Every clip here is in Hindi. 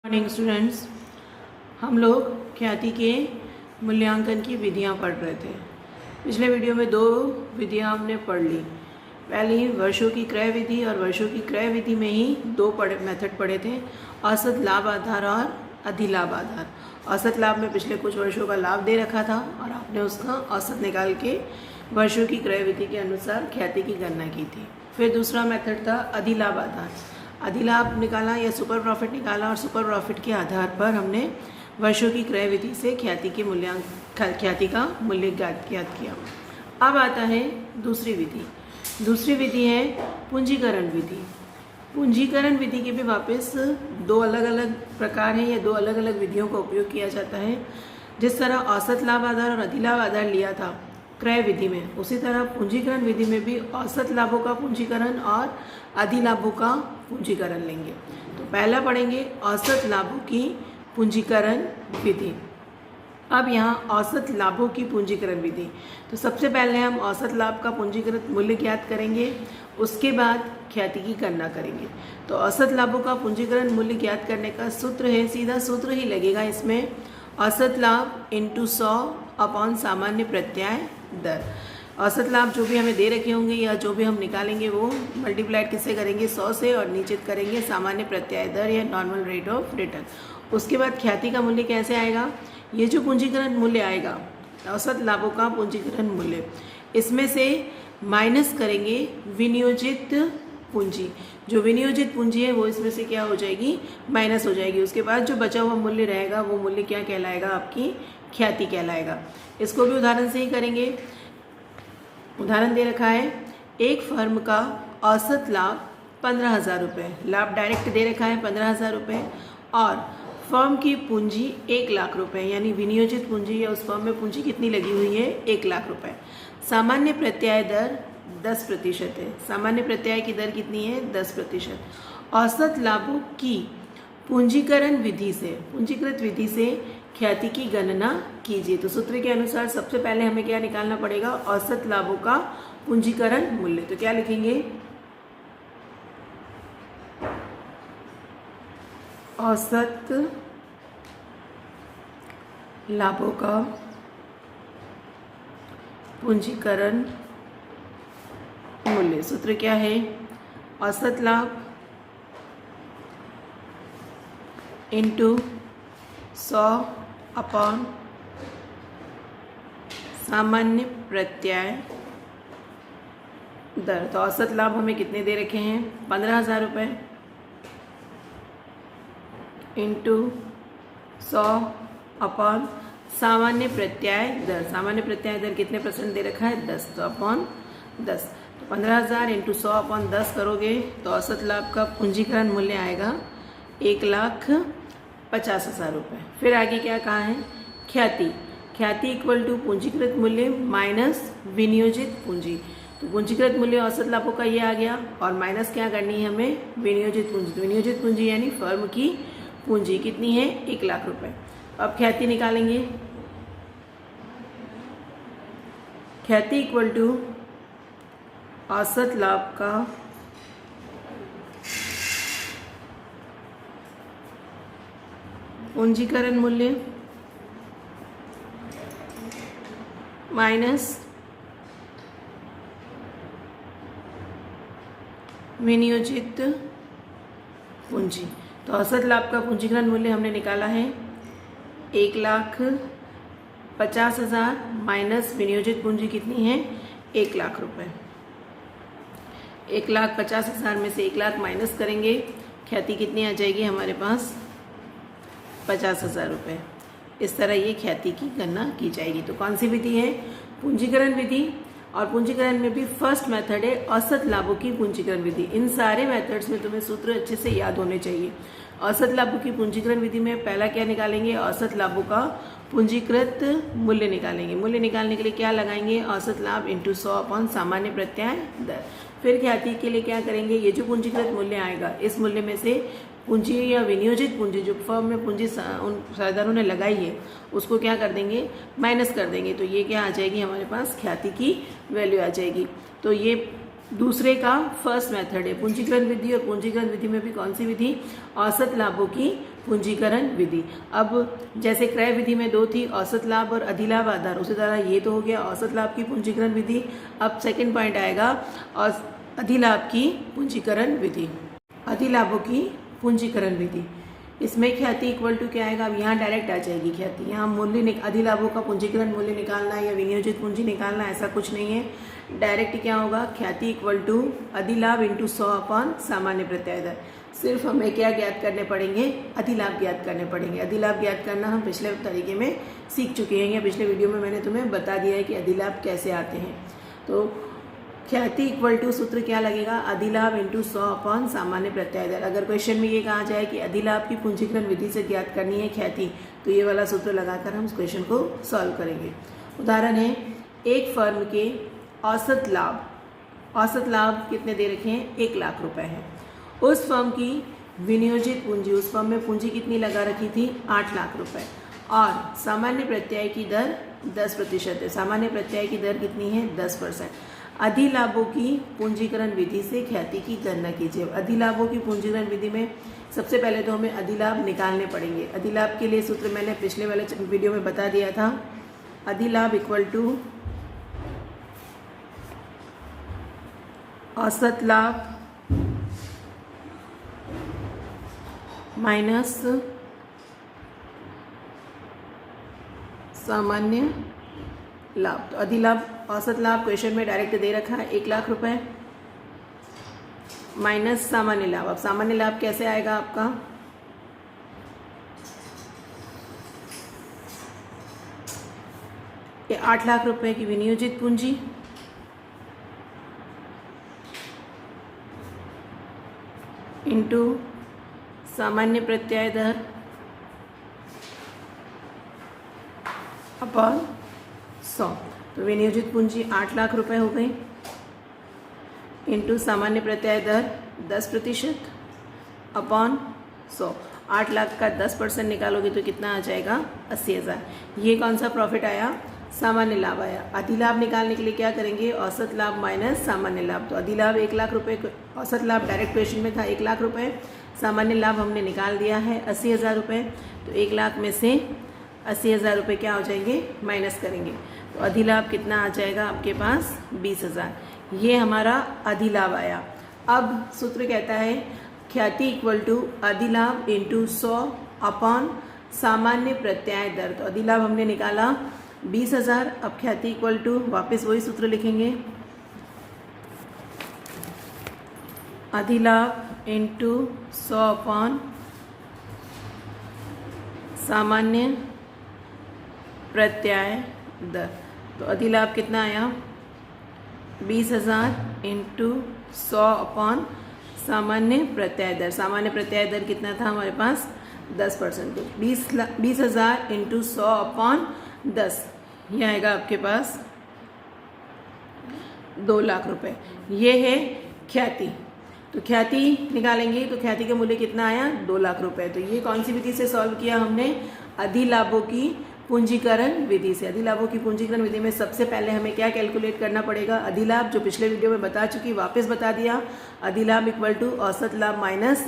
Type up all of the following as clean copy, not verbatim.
मॉर्निंग स्टूडेंट्स, हम लोग ख्याति के मूल्यांकन की विधियां पढ़ रहे थे। पिछले वीडियो में दो विधियां हमने पढ़ ली। पहली वर्षों की क्रय विधि, और वर्षों की क्रय विधि में ही दो मेथड पढ़े थे, औसत लाभ आधार और अधिलाभ आधार। औसत लाभ में पिछले कुछ वर्षों का लाभ दे रखा था और आपने उसका औसत निकाल के वर्षों की क्रय विधि के अनुसार ख्याति की गणना की थी। फिर दूसरा मेथड था अधिलाभ आधार। अधिलाभ निकाला या सुपर प्रॉफिट निकाला और सुपर प्रॉफिट के आधार पर हमने वर्षों की क्रय विधि से ख्याति का मूल्य ज्ञात किया। अब आता है दूसरी विधि। दूसरी विधि है पूंजीकरण विधि। पूंजीकरण विधि के भी वापस दो अलग अलग प्रकार हैं या दो अलग अलग विधियों का उपयोग किया जाता है। जिस तरह औसत लाभ आधार और अधिलाभ आधार लिया था क्रय विधि में, उसी तरह पूंजीकरण विधि में भी औसत लाभों का पूंजीकरण और अधिलाभों का पूंजीकरण लेंगे। तो पहला पढ़ेंगे औसत लाभों की पूंजीकरण विधि। अब यहाँ औसत लाभों की पूंजीकरण विधि, तो सबसे पहले हम औसत लाभ का पूंजीकृत मूल्य ज्ञात करेंगे, उसके बाद ख्याति की गणना करेंगे। तो औसत लाभों का पूंजीकरण मूल्य ज्ञात करने का सूत्र है, सीधा सूत्र ही लगेगा इसमें, औसत लाभ इंटू 100 अपॉन सामान्य प्रत्याय दर। औसत लाभ जो भी हमें दे रखे होंगे या जो भी हम निकालेंगे वो मल्टीप्लाइड किससे करेंगे, 100 से, और नीचे करेंगे सामान्य प्रत्याय दर या नॉर्मल रेट ऑफ रिटर्न। उसके बाद ख्याति का मूल्य कैसे आएगा, ये जो पूंजीकरण मूल्य आएगा औसत लाभों का पूंजीकरण मूल्य, इसमें से माइनस करेंगे विनियोजित पूंजी। जो विनियोजित पूंजी है वो इसमें से क्या हो जाएगी, माइनस हो जाएगी। उसके बाद जो बचा हुआ मूल्य रहेगा वो मूल्य क्या कहलाएगा, आपकी ख्याति कहलाएगा। इसको भी उदाहरण से ही करेंगे। उदाहरण दे रखा है, एक फर्म का औसत लाभ 15,000 रुपये, लाभ डायरेक्ट दे रखा है 15,000 रुपये, और फर्म की पूंजी 1 लाख रुपये, यानी विनियोजित पूंजी या उस फर्म में पूंजी कितनी लगी हुई है, 1 लाख रुपये। सामान्य प्रत्याय दर 10% है। सामान्य प्रत्याय की दर कितनी है, 10%। औसत लाभों की पूंजीकरण विधि से, पूंजीकृत विधि से ख्याति की गणना कीजिए। तो सूत्र के अनुसार सबसे पहले हमें क्या निकालना पड़ेगा, औसत लाभों का पूंजीकरण मूल्य। तो क्या लिखेंगे, औसत लाभों का पूंजीकरण मूल्य। सूत्र क्या है, औसत लाभ इंटू 100 अपॉन सामान्य प्रत्याय दर। तो औसत लाभ हमें कितने दे रखे हैं, 15,000 रुपये, इंटू 100 अपॉन सामान्य प्रत्याय दर। सामान्य प्रत्याय दर कितने % दे रखा है, 10, तो अपॉन 10। तो 15,000 इंटू 100 अपॉन 10 करोगे तो औसत लाभ का पूंजीकरण मूल्य आएगा 1,50,000 रुपये। फिर आगे क्या कहा है, ख्याति। ख्याति इक्वल टू पूंजीकृत मूल्य माइनस विनियोजित पूंजी। तो पूंजीकृत मूल्य औसत लाभों का ये आ गया, और माइनस क्या करनी है हमें, विनियोजित पूंजी। विनियोजित पूंजी यानी फर्म की पूंजी कितनी है, 1 लाख रुपए। अब ख्याति निकालेंगे। ख्याति इक्वल टू औसत लाभ का पूंजीकरण मूल्य माइनस विनियोजित पूंजी। तो औसत लाभ का पूंजीकरण मूल्य हमने निकाला है 1,50,000 माइनस विनियोजित पूंजी कितनी है, 1 लाख रुपए। 1,50,000 में से 1 लाख माइनस करेंगे, ख्याति कितनी आ जाएगी हमारे पास, 50,000 रुपये। इस तरह ये ख्याति की गणना की जाएगी। तो कौन सी विधि है, पूंजीकरण विधि। और पूंजीकरण में भी फर्स्ट मेथड है औसत लाभों की पूंजीकरण विधि। इन सारे मेथड्स में तुम्हें सूत्र अच्छे से याद होने चाहिए। औसत लाभों की पूंजीकरण विधि में पहला क्या निकालेंगे, औसत लाभों का पूंजीकृत मूल्य निकालेंगे। मूल्य निकालने के लिए क्या लगाएंगे, औसत लाभ इंटू 100 अपॉन सामान्य प्रत्याय दर। फिर ख्याति के लिए क्या करेंगे, ये जो पूंजीकृत मूल्य आएगा इस मूल्य में से पूंजी या विनियोजित पूंजी जो फर्म में पूंजी उन सरदारों ने लगाई है उसको क्या कर देंगे, माइनस कर देंगे। तो ये क्या आ जाएगी हमारे पास, ख्याति की वैल्यू आ जाएगी। तो ये दूसरे का फर्स्ट मेथड है पूंजीकरण विधि। और पूंजीकरण विधि में भी कौन सी विधि, औसत लाभों की पूंजीकरण विधि। अब जैसे क्रय विधि में दो थी, औसत लाभ और अधिलाभ आधार, उसी तरह ये तो हो गया औसत लाभ की पूंजीकरण विधि। अब सेकंड पॉइंट आएगा और अधिलाभ की पूंजीकरण विधि। अधिलाभों की पूंजीकरण विधि, इसमें ख्याति इक्वल टू क्या आएगा, अब यहाँ डायरेक्ट आ जाएगी ख्याति। यहाँ मूल्य अधिलाभों का पूंजीकरण मूल्य निकालना है या विनियोजित पूंजी निकालना, ऐसा कुछ नहीं है। डायरेक्ट क्या होगा, ख्याति इक्वल टू अधिलाभ इंटू 100 अपॉन सामान्य प्रत्याय दर। सिर्फ हमें क्या ज्ञात करने पड़ेंगे, अधिलाभ ज्ञात करने पड़ेंगे। अधिलाभ ज्ञात करना हम पिछले तरीके में सीख चुके हैं, या पिछले वीडियो में मैंने तुम्हें बता दिया है कि अधिलाभ कैसे आते हैं। तो ख्याति इक्वल टू सूत्र क्या लगेगा, अधिलाभ इंटू 100 अपॉन सामान्य प्रत्याय दर। अगर क्वेश्चन में ये कहा जाए कि अधिलाभ की पूंजीकरण विधि से ज्ञात करनी है ख्याति, तो ये वाला सूत्र लगाकर हम इस क्वेश्चन को सॉल्व करेंगे। उदाहरण है, एक फर्म के औसत लाभ कितने दे रखे हैं, 1 लाख रुपए हैं। उस फर्म की विनियोजित पूंजी, उस फर्म में पूंजी कितनी लगा रखी थी, 8 लाख रुपए, और सामान्य प्रत्याय की दर 10% है। सामान्य प्रत्याय की दर कितनी है, 10%। अधिलाभों की पूंजीकरण विधि से ख्याति की गणना कीजिए। अधिलाभों की पूंजीकरण विधि में सबसे पहले तो हमें अधिलाभ निकालने पड़ेंगे। अधिलाभ के लिए सूत्र मैंने पिछले वाले वीडियो में बता दिया था। अधिलाभ इक्वल टू औसत लाभ माइनस सामान्य लाभ। तो अधिलाभ, औसत लाभ क्वेश्चन में डायरेक्ट दे रखा है 1 लाख रुपए, माइनस सामान्य लाभ। अब सामान्य लाभ कैसे आएगा आपका, ये 8 लाख रुपए की विनियोजित पूंजी इंटू सामान्य प्रत्याय दर अपॉन 100। तो विनियोजित पूंजी 8 लाख रुपए हो गई इंटू सामान्य प्रत्याय दर 10% अपॉन 100। 8 लाख का 10% निकालोगे तो कितना आ जाएगा, 80,000। ये कौन सा प्रॉफिट आया, सामान्य लाभ आया। अधिलाभ निकालने के लिए क्या करेंगे, औसत लाभ माइनस सामान्य लाभ। तो अधिलाभ 1 लाख रुपए, औसत लाभ डायरेक्ट क्वेश्चन में था 1 लाख रुपए, सामान्य लाभ हमने निकाल दिया है 80,000 रुपये। तो 1 लाख में से 80,000 रुपये क्या हो जाएंगे, माइनस करेंगे। तो अधिलाभ कितना आ जाएगा आपके पास, 20,000। ये हमारा अधिलाभ आया। अब सूत्र कहता है ख्याति इक्वल टू अधिलाभ इंटू 100 अपॉन सामान्य प्रत्याय दर। तो अधिलाभ हमने निकाला 20,000। अब ख्याति इक्वल टू, वापस वही सूत्र लिखेंगे, अधिलाभ इंटू 100 अपॉन सामान्य प्रत्याय दर। तो अधिलाभ कितना आया, 20,000 इंटू 100 अपॉन सामान्य प्रत्याय दर। सामान्य प्रत्याय दर कितना था हमारे पास, 10%। 20,000 इंटू 100 अपॉन 10, ये आएगा आपके पास 2 लाख रुपए। ये है ख्याति। तो ख्याति निकालेंगे तो ख्याति का मूल्य कितना आया, 2 लाख रुपए। तो ये कौन सी विधि से सॉल्व किया हमने, अधिलाभों की पूंजीकरण विधि से। अधिलाभों की पूंजीकरण विधि में सबसे पहले हमें क्या कैलकुलेट करना पड़ेगा, अधिलाभ, जो पिछले वीडियो में बता चुकी, वापस बता दिया। अधिलाभ इक्वल टू औसत लाभ माइनस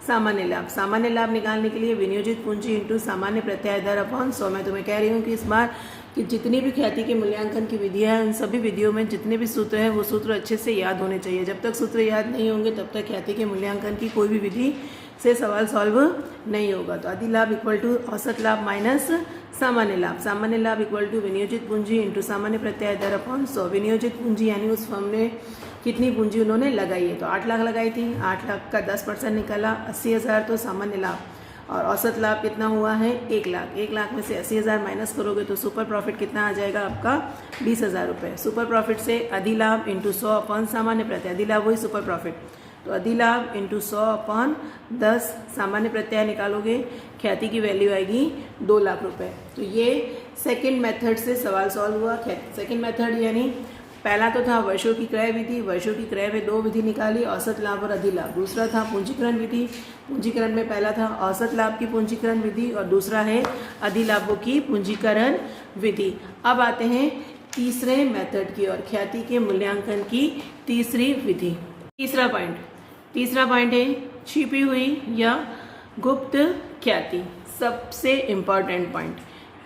सामान्य लाभ। सामान्य लाभ निकालने के लिए विनियोजित पूंजी इंटू सामान्य प्रत्याय दर अपॉन 100। मैं तुम्हें कह रही हूँ कि इस बार कि जितनी भी ख्याति के मूल्यांकन की विधियाँ हैं, उन सभी विधियों में जितने भी सूत्र हैं वो सूत्र अच्छे से याद होने चाहिए। जब तक सूत्र याद नहीं होंगे तब तक ख्याति के मूल्यांकन की कोई भी विधि से सवाल सॉल्व नहीं होगा। तो अधिलाभ इक्वल टू औसत लाभ माइनस सामान्य लाभ। सामान्य लाभ इक्वल टू विनियोजित पूंजी इंटू सामान्य प्रत्याय दर अपॉन 100। विनियोजित पूंजी यानी उस फर्म ने कितनी पूंजी उन्होंने लगाई है, तो 8 लाख लगाई थी, 8 लाख का 10% निकाला, 80,000 तो सामान्य लाभ, और औसत लाभ कितना हुआ है, 1 लाख। 1 लाख में से 80,000 माइनस करोगे तो सुपर प्रॉफिट कितना आ जाएगा आपका, 20,000 रुपये। सुपर प्रॉफिट से अधिलाभ इंटू 100 अपॉन सामान्य प्रत्याय, अधिलाभ वही सुपर प्रॉफिट, तो अधिलाभ इंटू 100 अपॉन 10, सामान्य प्रत्याय निकालोगे, ख्याति की वैल्यू आएगी 2 लाख रुपए। तो ये सेकंड मेथड से सवाल सॉल्व हुआ। सेकंड मेथड यानी पहला तो था वर्षों की क्रय विधि, वर्षों की क्रय में 2 विधि निकाली, औसत लाभ और अधिलाभ। दूसरा था पूंजीकरण विधि, पूंजीकरण में पहला था औसत लाभ की पूंजीकरण विधि और दूसरा है अधिलाभों की पूंजीकरण विधि। अब आते हैं तीसरे मेथड की और ख्याति के मूल्यांकन की तीसरी विधि। तीसरा पॉइंट है छिपी हुई या गुप्त ख्याति। सबसे इम्पॉर्टेंट पॉइंट,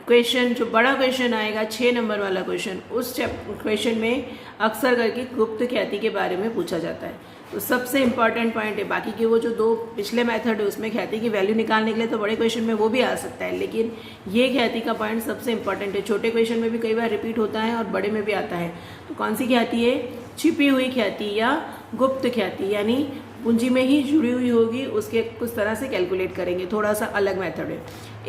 क्वेश्चन जो बड़ा क्वेश्चन आएगा 6 नंबर वाला क्वेश्चन, उस क्वेश्चन में अक्सर करके गुप्त ख्याति के बारे में पूछा जाता है। तो सबसे इम्पॉर्टेंट पॉइंट है। बाकी के वो जो 2 पिछले मेथड है उसमें ख्याति की वैल्यू निकालने के लिए तो बड़े क्वेश्चन में वो भी आ सकता है, लेकिन ये ख्याति का पॉइंट सबसे इम्पॉर्टेंट है। छोटे क्वेश्चन में भी कई बार रिपीट होता है और बड़े में भी आता है। तो कौन सी ख्याति है? छिपी हुई ख्याति या गुप्त ख्याति, यानी पूंजी में ही जुड़ी हुई होगी, उसके कुछ तरह से कैलकुलेट करेंगे। थोड़ा सा अलग मेथड है।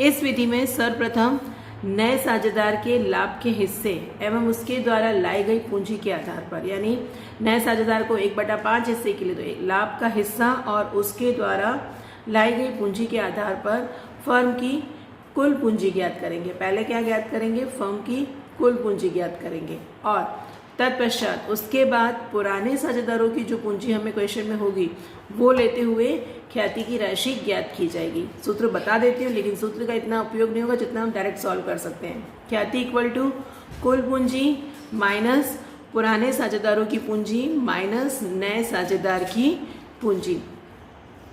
इस विधि में सर्वप्रथम नए साझेदार के लाभ के हिस्से एवं उसके द्वारा लाई गई पूंजी के आधार पर, यानी नए साझेदार को 1/5 हिस्से के लिए तो लाभ का हिस्सा और उसके द्वारा लाई गई पूंजी के आधार पर फर्म की कुल पूंजी ज्ञात करेंगे। पहले क्या ज्ञात करेंगे? फर्म की कुल पूंजी ज्ञात करेंगे और तत्पश्चात उसके बाद पुराने साझेदारों की जो पूंजी हमें क्वेश्चन में होगी वो लेते हुए ख्याति की राशि ज्ञात की जाएगी। सूत्र बता देती हूँ, लेकिन सूत्र का इतना उपयोग नहीं होगा जितना हम डायरेक्ट सॉल्व कर सकते हैं। ख्याति इक्वल टू कुल पूंजी माइनस पुराने साझेदारों की पूंजी माइनस नए साझेदार की पूंजी।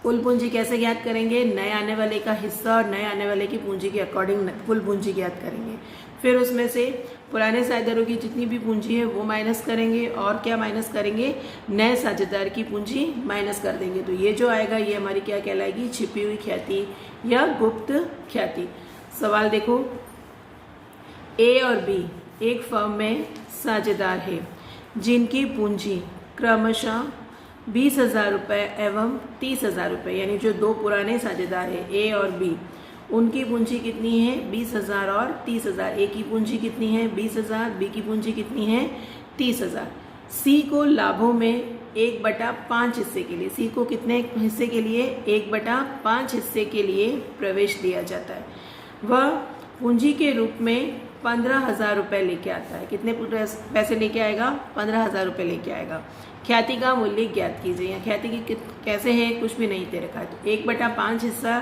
कुल पूंजी कैसे ज्ञात करेंगे? नए आने वाले का हिस्सा और नए आने वाले की पूंजी के अकॉर्डिंग कुल पूंजी ज्ञात करेंगे। फिर उसमें से पुराने साझेदारों की जितनी भी पूंजी है वो माइनस करेंगे और क्या माइनस करेंगे? नए साझेदार की पूंजी माइनस कर देंगे। तो ये जो आएगा ये हमारी क्या कहलाएगी? छिपी हुई ख्याति या गुप्त ख्याति। सवाल देखो, ए और बी एक फर्म में साझेदार है जिनकी पूंजी क्रमशः 20,000 रुपये एवं 30,000 रुपये, यानी जो 2 पुराने साझेदार हैं ए और बी, उनकी पूंजी कितनी है? 20,000 और 30,000। ए की पूंजी कितनी है? 20,000। बी की पूंजी कितनी है? 30,000। सी को लाभों में 1/5 हिस्से के लिए, सी को कितने हिस्से के लिए? 1/5 हिस्से के लिए प्रवेश दिया जाता है। वह पूंजी के रूप में 15,000 रुपये लेके आता है। कितने पैसे लेके आएगा? 15,000 रुपये लेके आएगा। ख्याति का मूल्य ज्ञात कीजिए। यहाँ ख्याति की कैसे है? कुछ भी नहीं दे रखा है। तो 1/5 हिस्सा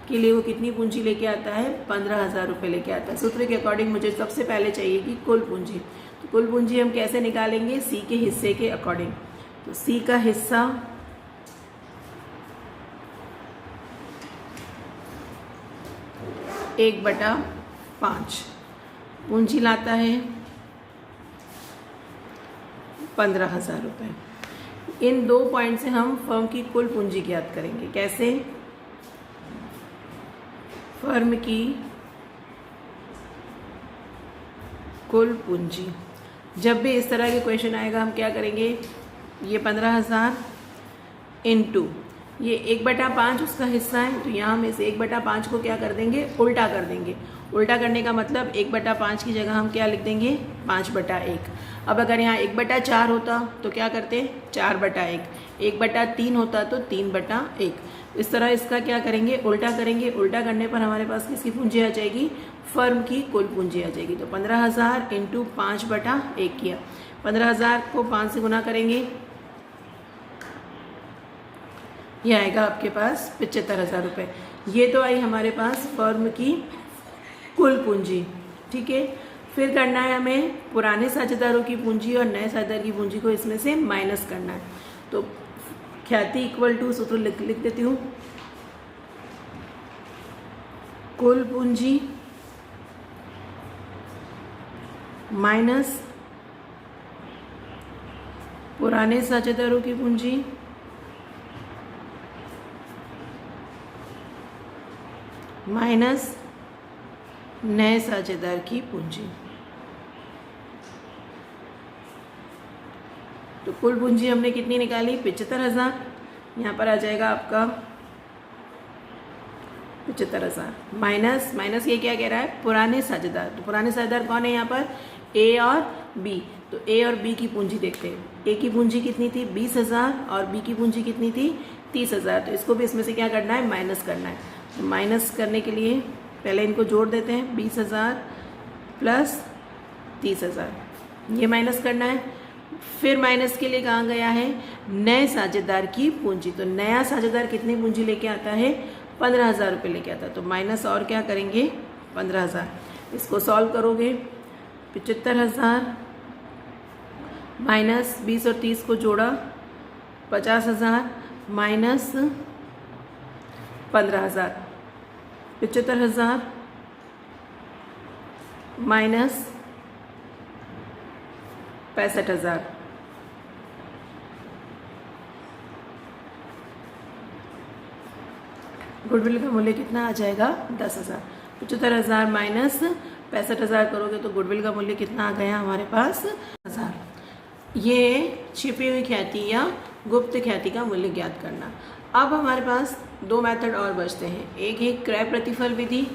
के लिए वो कितनी पूंजी लेके आता है? 15,000 रुपये लेके आता है। सूत्र के अकॉर्डिंग मुझे सबसे पहले चाहिए कि कुल पूंजी। तो कुल पूंजी हम कैसे निकालेंगे? सी के हिस्से के अकॉर्डिंग। तो सी का हिस्सा 1/5 पूंजी लाता है 15,000 रुपये। इन 2 पॉइंट से हम फर्म की कुल पूंजी ज्ञात करेंगे। कैसे? फर्म की कुल पूंजी। जब भी इस तरह के क्वेश्चन आएगा हम क्या करेंगे? ये 15,000 इंटू ये 1/5 उसका हिस्सा है, तो यहाँ हम इस 1/5 को क्या कर देंगे? उल्टा कर देंगे। उल्टा करने का मतलब 1/5 की जगह हम क्या लिख देंगे? 5/1। अब अगर यहाँ 1/4 होता तो क्या करते? 4/1। 1/3 होता तो 3/1। इस तरह इसका क्या करेंगे? उल्टा करेंगे। उल्टा करने पर हमारे पास किसकी पूंजी आ जाएगी? फर्म की कुल पूंजी आ जाएगी। तो 15,000 इंटू 5/1 किया। 15,000 को 5 से गुना करेंगे, ये आएगा आपके पास 75,000 रुपये। ये तो आई हमारे पास फर्म की कुल पूंजी। ठीक है, फिर करना है हमें पुराने साझेदारों की पूंजी और नए साझेदार की पूंजी को इसमें से माइनस करना है। तो ख्याति इक्वल टू सूत्र लिख देती हूँ, कुल पूंजी माइनस पुराने साझेदारों की पूंजी माइनस नए साझेदार की पूंजी। तो कुल पूंजी हमने कितनी निकाली? 75,000। यहाँ पर आ जाएगा आपका 75,000 माइनस ये क्या कह रहा है? पुराने साझेदार। तो पुराने साझेदार कौन है यहाँ पर? ए और बी। तो ए और बी की पूंजी देखते हैं। ए की पूंजी कितनी थी? 20,000 और बी की पूंजी कितनी थी? 30,000। तो इसको भी इसमें से क्या करना है? माइनस करना है। तो माइनस करने के लिए पहले इनको जोड़ देते हैं, 20,000 प्लस 30,000, ये माइनस करना है। फिर माइनस के लिए कहाँ गया है? नए साझेदार की पूंजी। तो नया साझेदार कितनी पूंजी लेके आता है? 15,000 रुपये लेके आता है। तो माइनस और क्या करेंगे? 15,000। इसको सॉल्व करोगे, 75,000 माइनस 20 और 30 को जोड़ा 50,000 माइनस 15,000, 75,000 माइनस 65,000। गुडविल का मूल्य कितना आ जाएगा? 10,000। 75,000 माइनस 65,000 करोगे तो गुडविल का मूल्य कितना आ गया हमारे पास? 1000। ये छिपी हुई ख्याति या गुप्त ख्याति का मूल्य ज्ञात करना। अब हमारे पास दो मेथड और बचते हैं। एक है क्रय प्रतिफल विधि,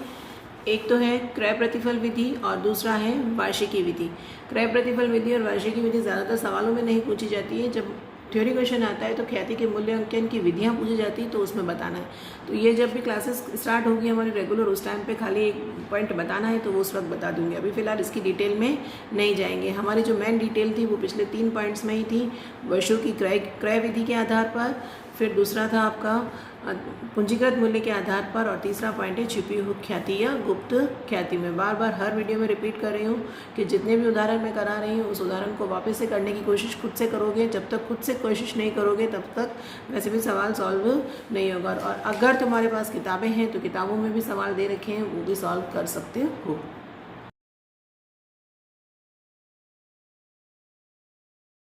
एक तो है क्रय प्रतिफल विधि और दूसरा है वार्षिकी विधि। क्रय प्रतिफल विधि और वार्षिकी विधि ज़्यादातर सवालों में नहीं पूछी जाती है। जब थ्योरी क्वेश्चन आता है तो ख्याति के मूल्यांकन की विधियाँ पूछी जाती है तो उसमें बताना है। तो ये जब भी क्लासेस स्टार्ट होगी हमारी रेगुलर, उस टाइम पे खाली एक पॉइंट बताना है तो वो उस वक्त बता दूंगी। अभी फ़िलहाल इसकी डिटेल में नहीं जाएंगे। हमारी जो मेन डिटेल थी वो पिछले 3 पॉइंट्स में ही थी। वर्षों की क्रय विधि के आधार पर, फिर दूसरा था आपका पूंजीगत मूल्य के आधार पर, और तीसरा पॉइंट है छिपी हुई ख्याति या गुप्त ख्याति। मैं बार बार हर वीडियो में रिपीट कर रही हूँ कि जितने भी उदाहरण मैं करा रही हूँ उस उदाहरण को वापस से करने की कोशिश खुद से करोगे। जब तक खुद से कोशिश नहीं करोगे तब तक वैसे भी सवाल सॉल्व नहीं होगा। और अगर तुम्हारे पास किताबें हैं तो किताबों में भी सवाल दे रखे हैं, वो भी सॉल्व कर सकते हो।